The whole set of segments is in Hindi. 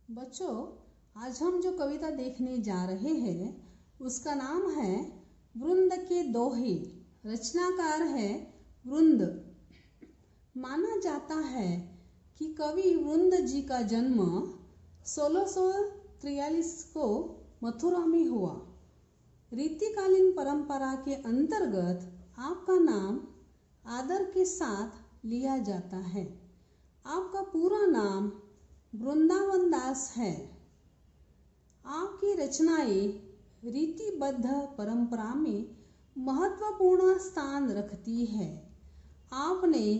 बच्चों, आज हम जो कविता देखने जा रहे हैं उसका नाम है वृंद के दोहे। रचनाकार है वृंद। माना जाता है कि कवि वृंद जी का जन्म 1643 को मथुरा में हुआ। रीतिकालीन परंपरा के अंतर्गत आपका नाम आदर के साथ लिया जाता है। आपका पूरा नाम वृंदावन दास है। आपकी रचनाएं रीतिबद्ध परंपरा में महत्वपूर्ण स्थान रखती है। आपने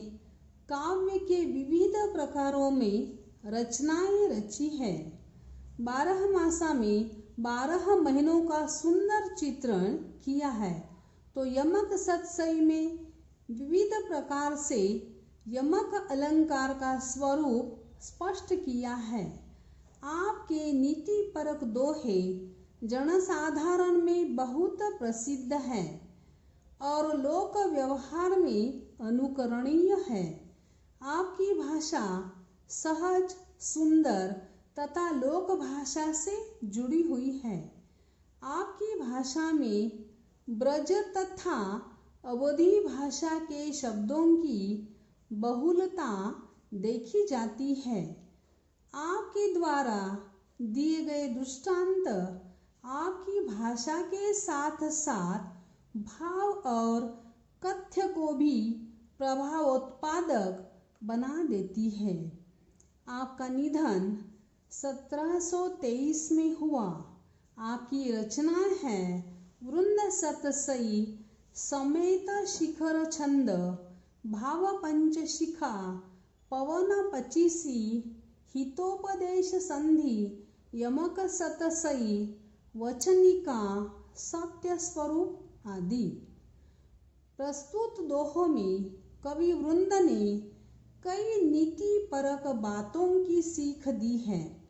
काव्य के विविध प्रकारों में रचनाएं रची है। 12 मासा में 12 महीनों का सुंदर चित्रण किया है। तो यमक सतसई में विविध प्रकार से यमक अलंकार का स्वरूप स्पष्ट किया है। आपके नीति परक दोहे जनसाधारण में बहुत प्रसिद्ध है और लोक व्यवहार में अनुकरणीय है। आपकी भाषा सहज, सुंदर तथा लोक भाषा से जुड़ी हुई है। आपकी भाषा में ब्रज तथा अवधी भाषा के शब्दों की बहुलता देखी जाती है। आपके द्वारा दिए गए दृष्टांत आपकी भाषा के साथ साथ भाव और कथ्य को भी प्रभावोत्पादक बना देती है। आपका निधन 1723 में हुआ। आपकी रचनाएं हैं वृंद सतसई समेत शिखर छंद, भाव पंचशिखा, पवन पचीसी, हितोपदेश संधि, यमक सतसई, वचनिका, सत्य स्वरूप आदि। प्रस्तुत दोहों में कवि वृंद ने कई नीति परक बातों की सीख दी है।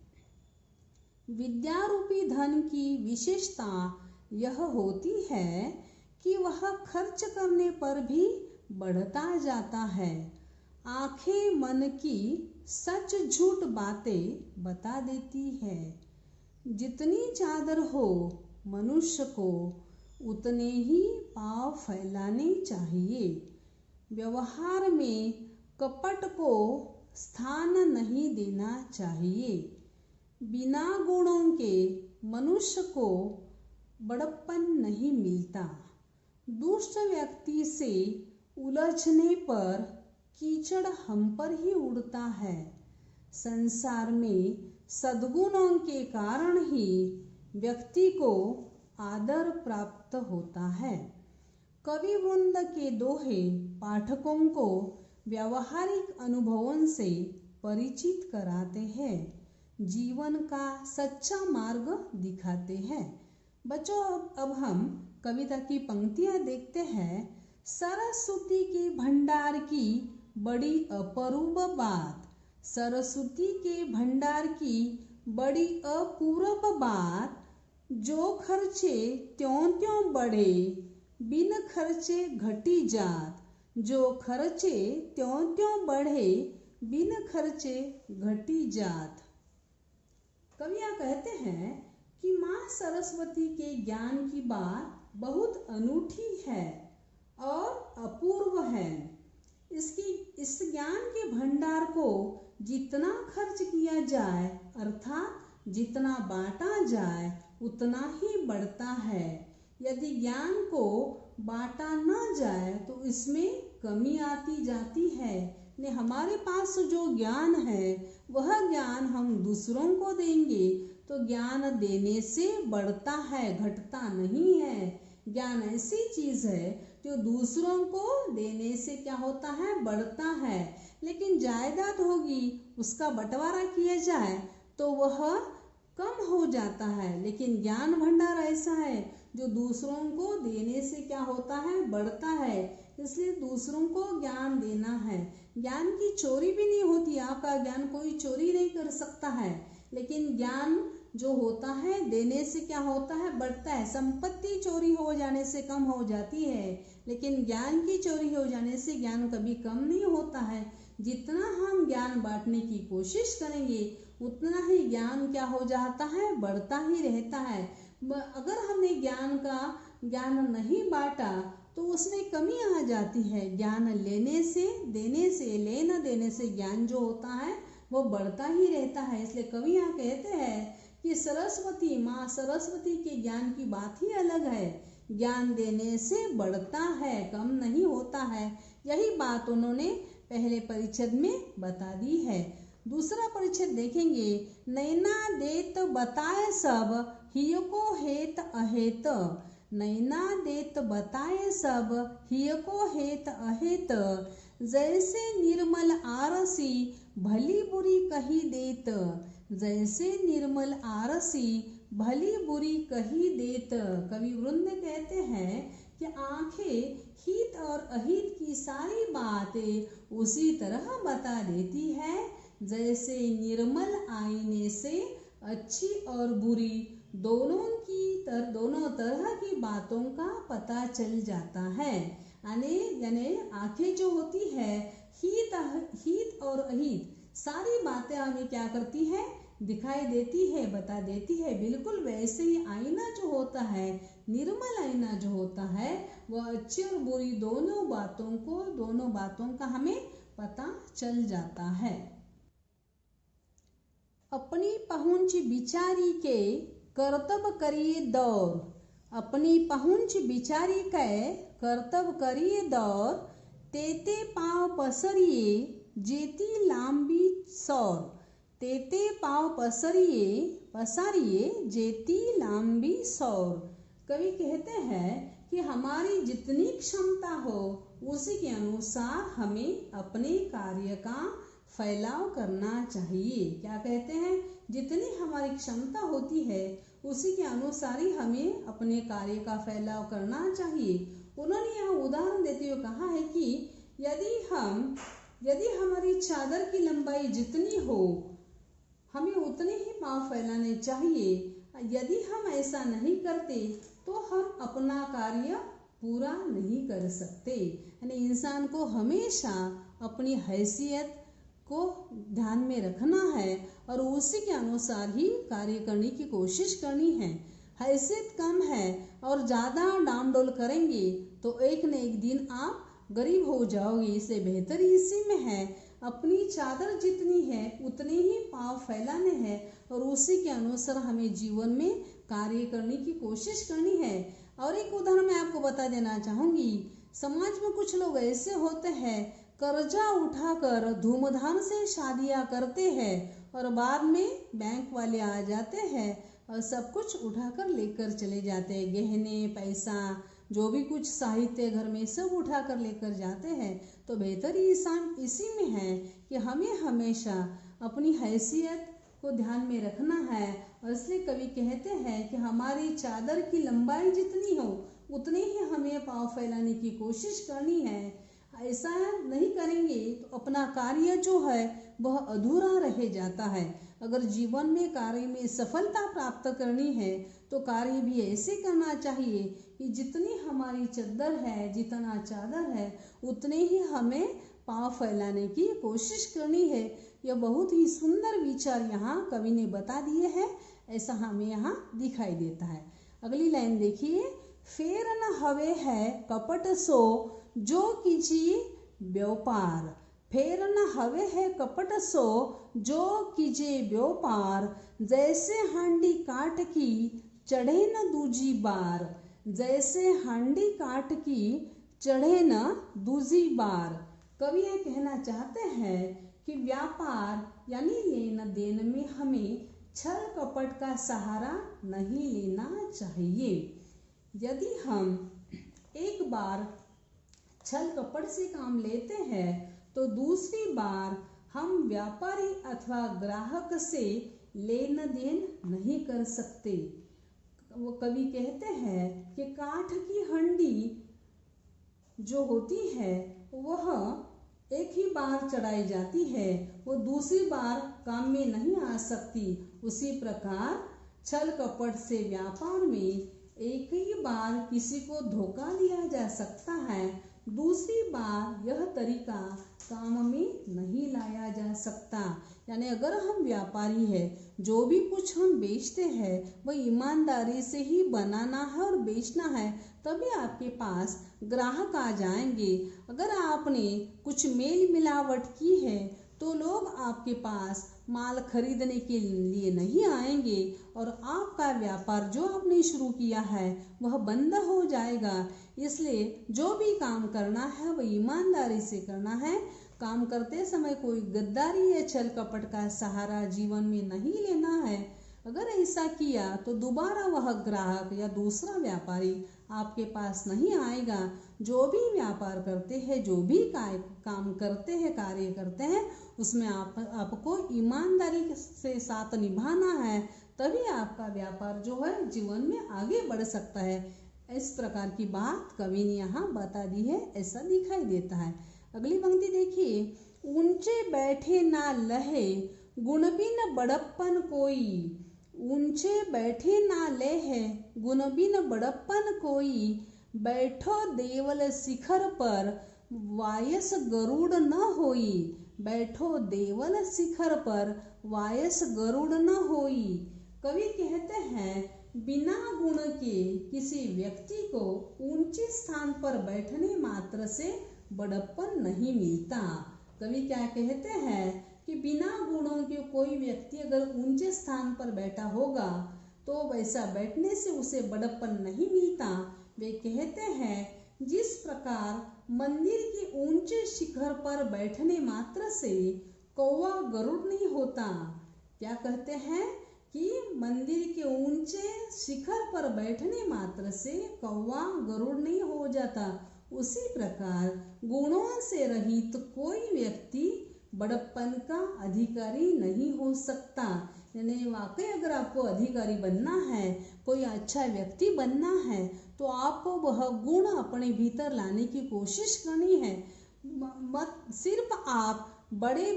विद्यारूपी धन की विशेषता यह होती है कि वह खर्च करने पर भी बढ़ता जाता है। आंखें मन की सच झूठ बातें बता देती है। जितनी चादर हो मनुष्य को उतने ही पांव फैलाने चाहिए। व्यवहार में कपट को स्थान नहीं देना चाहिए। बिना गुणों के मनुष्य को बड़प्पन नहीं मिलता। दुष्ट व्यक्ति से उलझने पर कीचड़ हम पर ही उड़ता है। संसार में सद्गुणों के कारण ही व्यक्ति को आदर प्राप्त होता है। कवि वृंद के दोहे पाठकों को व्यावहारिक अनुभवों से परिचित कराते हैं, जीवन का सच्चा मार्ग दिखाते हैं। बच्चों, अब हम कविता की पंक्तियां देखते हैं। सरस्वती के भंडार की बड़ी अपूर्व बात, सरस्वती के भंडार की बड़ी अपूर्व बात, जो खर्चे त्यों त्यों बढ़े, बिन खर्चे घटी जात, जो खर्चे त्यों त्यों बढ़े, बिन खर्चे घटी जात। कवियां कहते हैं कि माँ सरस्वती के ज्ञान की बात बहुत अनूठी है और अपूर्व है। इस ज्ञान के भंडार को जितना खर्च किया जाए अर्थात जितना बांटा जाए उतना ही बढ़ता है। यदि ज्ञान को बांटा न जाए तो इसमें कमी आती जाती है। ने हमारे पास जो ज्ञान है वह ज्ञान हम दूसरों को देंगे तो ज्ञान देने से बढ़ता है, घटता नहीं है। ज्ञान ऐसी चीज है जो दूसरों को देने से क्या होता है, बढ़ता है। लेकिन जायदाद होगी, उसका बंटवारा किया जाए तो वह कम हो जाता है। लेकिन ज्ञान भंडार ऐसा है जो दूसरों को देने से क्या होता है, बढ़ता है। इसलिए दूसरों को ज्ञान देना है। ज्ञान की चोरी भी नहीं होती। आपका ज्ञान कोई चोरी नहीं कर सकता है। लेकिन ज्ञान जो होता है देने से क्या होता है, बढ़ता है। संपत्ति चोरी हो जाने से कम हो जाती है, लेकिन ज्ञान की चोरी हो जाने से ज्ञान कभी कम नहीं होता है। जितना हम ज्ञान बांटने की कोशिश करेंगे उतना ही ज्ञान क्या हो जाता है, बढ़ता ही रहता है। अगर हमने ज्ञान नहीं बांटा तो उसमें कमी आ जाती है। ज्ञान लेने से, देने से, लेना देने से ज्ञान जो होता है वो बढ़ता ही रहता है। इसलिए कवि यहाँ कहते हैं कि सरस्वती, माँ सरस्वती के ज्ञान की बात ही अलग है। ज्ञान देने से बढ़ता है, कम नहीं होता है। यही बात उन्होंने पहले परिच्छेद में बता दी है। दूसरा परिच्छेद देखेंगे, नैना देत बताए सब, हिय को हेत अहेत। नैना देत बताए सब, हिय को हेत अहेत। जैसे निर्मल आरसी, भली बुरी कही देत। जैसे निर्मल आरसी, भली बुरी कही देत। कवि वृंद कहते हैं कि आंखें हित और अहित की सारी बातें उसी तरह बता देती है जैसे निर्मल आईने से अच्छी और बुरी दोनों तरह की बातों का पता चल जाता है। यानी आंखें जो होती है हित और अहित सारी बातें हमें क्या करती है, दिखाई देती है, बता देती है। बिल्कुल वैसे ही आईना जो होता है, निर्मल आईना जो होता है, वह अच्छी और बुरी दोनों बातों का हमें पता चल जाता है। अपनी पहुंच बिचारी के कर्तव्य करिए दौर। अपनी पहुंच बिचारी के कर्तव्य करिए दौर। तेते पाँव पसरिए जेती लांबी सौर। तेते पाँव पसारिए जेती लांबी सौर। कवि कहते हैं कि हमारी जितनी क्षमता हो उसी के अनुसार हमें अपने कार्य का फैलाव करना चाहिए। क्या कहते हैं, जितनी हमारी क्षमता होती है उसी के अनुसार ही हमें अपने कार्य का फैलाव करना चाहिए। उन्होंने यहाँ उदाहरण देते हुए कहा है कि यदि हमारी चादर की लंबाई जितनी हो हमें उतने ही पाँव फैलाने चाहिए। यदि हम ऐसा नहीं करते तो हम अपना कार्य पूरा नहीं कर सकते। यानी इंसान को हमेशा अपनी हैसियत को ध्यान में रखना है और उसी के अनुसार ही कार्य करने की कोशिश करनी है। हैसियत कम है और ज़्यादा डामडोल करेंगे तो एक न एक दिन आप गरीब हो जाओगे। इससे बेहतर इसी में है, अपनी चादर जितनी है उतने ही पाँव फैलाने हैं और उसी के अनुसार हमें जीवन में कार्य करने की कोशिश करनी है। और एक उदाहरण मैं आपको बता देना चाहूँगी। समाज में कुछ लोग ऐसे होते हैं, कर्जा उठाकर धूमधाम से शादियाँ करते हैं और बाद में बैंक वाले आ जाते हैं और सब कुछ उठाकर लेकर चले जाते हैं। गहने, पैसा, जो भी कुछ साहित्य घर में सब उठाकर लेकर जाते हैं। तो बेहतर इसी में है कि हमें हमेशा अपनी हैसियत को ध्यान में रखना है। और इसलिए कवि कहते हैं कि हमारी चादर की लंबाई जितनी हो उतने ही हमें पाँव फैलाने की कोशिश करनी है। ऐसा नहीं करेंगे तो अपना कार्य जो है वह अधूरा रह जाता है। अगर जीवन में कार्य में सफलता प्राप्त करनी है तो कार्य भी ऐसे करना चाहिए कि जितनी हमारी चादर है, जितना चादर है उतने ही हमें पाँव फैलाने की कोशिश करनी है। यह बहुत ही सुंदर विचार यहाँ कवि ने बता दिए हैं, ऐसा हमें यहाँ दिखाई देता है। अगली लाइन देखिए, फेर न हवे है कपट सो जो कीजिए व्यापार। फेर न हवे है कपट सो जो कीजिए व्यापार। जैसे हांडी काट की चढ़े न दूजी बार। जैसे हांडी काट की चढ़े न दूजी बार। कवि यह कहना चाहते हैं कि व्यापार यानी लेन देन में हमें छल कपट का सहारा नहीं लेना चाहिए। यदि हम एक बार छल कपट से काम लेते हैं तो दूसरी बार हम व्यापारी अथवा ग्राहक से लेन देन नहीं कर सकते। वो कवि कहते हैं कि काठ की हंडी जो होती है वह एक ही बार चढ़ाई जाती है, वो दूसरी बार काम में नहीं आ सकती। उसी प्रकार छल कपट से व्यापार में एक ही बार किसी को धोखा दिया जा सकता है, दूसरी बार यह तरीका काम में नहीं लाया जा सकता। यानी अगर हम व्यापारी है, जो भी कुछ हम बेचते हैं वह ईमानदारी से ही बनाना है और बेचना है, तभी आपके पास ग्राहक आ जाएंगे। अगर आपने कुछ मेल मिलावट की है तो लोग आपके पास माल खरीदने के लिए नहीं आएंगे और आपका व्यापार जो आपने शुरू किया है वह बंद हो जाएगा। इसलिए जो भी काम करना है वह ईमानदारी से करना है। काम करते समय कोई गद्दारी या छल कपट का सहारा जीवन में नहीं लेना है। अगर ऐसा किया तो दोबारा वह ग्राहक या दूसरा व्यापारी आपके पास नहीं आएगा। जो भी व्यापार करते हैं, जो भी काम करते हैं, कार्य करते हैं, उसमें आपको ईमानदारी से साथ निभाना है, तभी आपका व्यापार जो है जीवन में आगे बढ़ सकता है। इस प्रकार की बात कवि ने यहाँ बता दी है, ऐसा दिखाई देता है। अगली पंक्ति देखिए, ऊंचे बैठे ना लहे गुण बिन बड़प्पन कोई। ऊंचे बैठे ना लहे गुण बिन बड़प्पन कोई। बैठो देवल शिखर पर वायस गरुड़ न होई। बैठो देवल शिखर पर वायस गरुड़ न होई। कवि कहते हैं बिना गुण के किसी व्यक्ति को ऊंचे स्थान पर बैठने मात्र से बड़प्पन नहीं मिलता। कवि क्या कहते हैं कि बिना गुणों के कोई व्यक्ति अगर ऊंचे स्थान पर बैठा होगा तो वैसा बैठने से उसे बड़प्पन नहीं मिलता। वे कहते हैं जिस प्रकार मंदिर के ऊंचे शिखर पर बैठने मात्र से कौवा गरुड़ नहीं होता। क्या कहते हैं कि मंदिर के ऊंचे शिखर पर बैठने मात्र से कौवा गरुड़ नहीं हो जाता, उसी प्रकार गुणों से रहित कोई व्यक्ति बड़प्पन का अधिकारी नहीं हो सकता। यानी वाकई अगर आपको अधिकारी बनना है, कोई अच्छा व्यक्ति बनना है, तो आपको वह गुण अपने भीतर लाने की कोशिश करनी है। मत सिर्फ आप बड़े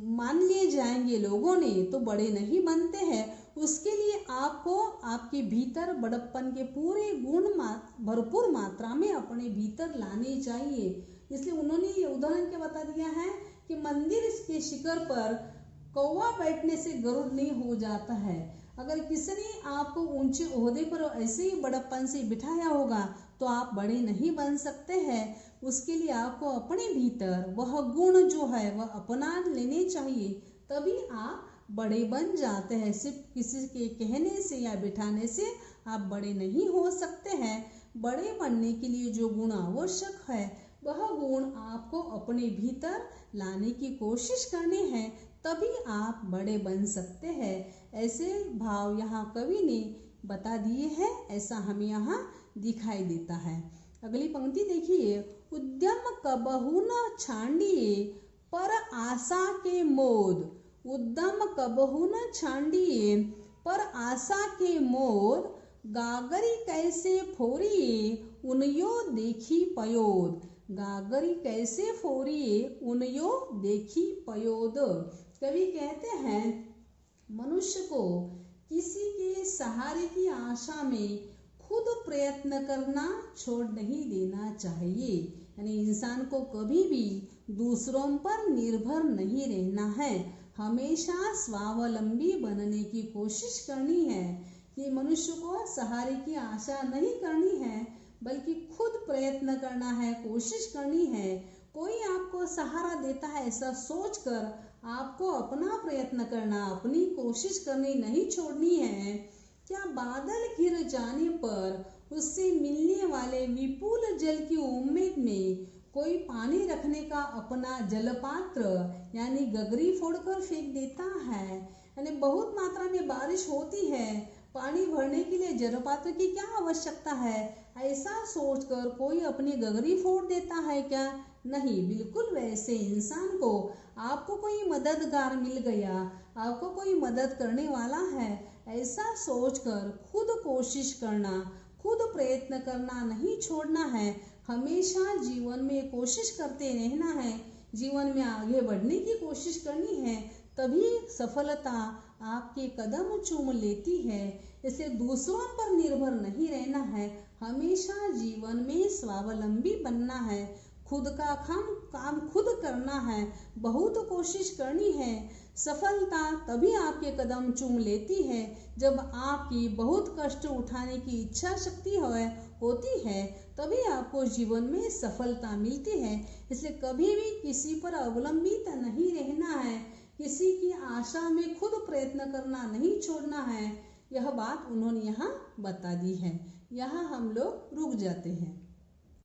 मान लिए जाएंगे लोगों ने तो बड़े नहीं बनते हैं। उसके लिए आपको आपके भीतर बड़प्पन के पूरे गुण भरपूर मात्रा में अपने भीतर लाने चाहिए। इसलिए उन्होंने ये उदाहरण क्या बता दिया है कि मंदिर के शिखर पर कौवा बैठने से गरुड़ नहीं हो जाता है। अगर किसी ने आपको ऊंचे ओहदे पर ऐसे ही बड़प्पन से बिठाया होगा तो आप बड़े नहीं बन सकते हैं। उसके लिए आपको अपने भीतर वह गुण जो है वह अपना लेने चाहिए, तभी आप बड़े बन जाते हैं। सिर्फ किसी के कहने से या बिठाने से आप बड़े नहीं हो सकते हैं। बड़े बनने के लिए जो गुण आवश्यक है वह गुण आपको अपने भीतर लाने की कोशिश करनी है, तभी आप बड़े बन सकते हैं। ऐसे भाव यहाँ कवि ने बता दिए हैं, ऐसा हमें यहाँ दिखाई देता है। अगली पंक्ति देखिए, उद्यम कबहु न छांडिए पर आशा के मोद। उद्यम कबहु न छांडिए पर आशा के मोद। गागरी कैसे फोरिए उनयो देखी पयोद। गागरी कैसे फोरिए उनयो देखी पयोद। कवि कहते हैं मनुष्य को किसी के सहारे की आशा में खुद प्रयत्न करना छोड़ नहीं देना चाहिए। यानी इंसान को कभी भी दूसरों पर निर्भर नहीं रहना है, हमेशा स्वावलंबी बनने की कोशिश करनी है। कि मनुष्य को सहारे की आशा नहीं करनी है, बल्कि खुद प्रयत्न करना है, कोशिश करनी है। कोई आपको सहारा देता है ऐसा सोचकर आपको अपना प्रयत्न करना, अपनी कोशिश करनी नहीं छोड़नी है। क्या बादल घिर जाने पर उससे मिलने वाले विपुल जल की उम्मीद में कोई पानी रखने का अपना जलपात्र यानी गगरी फोड़कर फेंक देता है। यानी बहुत मात्रा में बारिश होती है, पानी भरने के लिए जलपात्र की क्या आवश्यकता है, ऐसा सोचकर कोई अपनी गगरी फोड़ देता है क्या? नहीं। बिल्कुल वैसे इंसान को आपको कोई मददगार मिल गया, आपको कोई मदद करने वाला है, ऐसा सोचकर खुद कोशिश करना, खुद प्रयत्न करना नहीं छोड़ना है। हमेशा जीवन में कोशिश करते रहना है, जीवन में आगे बढ़ने की कोशिश करनी है, तभी सफलता आपके कदम चूम लेती है। इसे दूसरों पर निर्भर नहीं रहना है, हमेशा जीवन में स्वावलंबी बनना है, खुद का काम खुद करना है, बहुत कोशिश करनी है। सफलता तभी आपके कदम चूम लेती है जब आपकी बहुत कष्ट उठाने की इच्छा शक्ति होती है, तभी आपको जीवन में सफलता मिलती है। इसलिए कभी भी किसी पर अवलंबित नहीं रहना है, किसी की आशा में खुद प्रयत्न करना नहीं छोड़ना है। यह बात उन्होंने यहाँ बता दी है। यहाँ हम लोग रुक जाते हैं।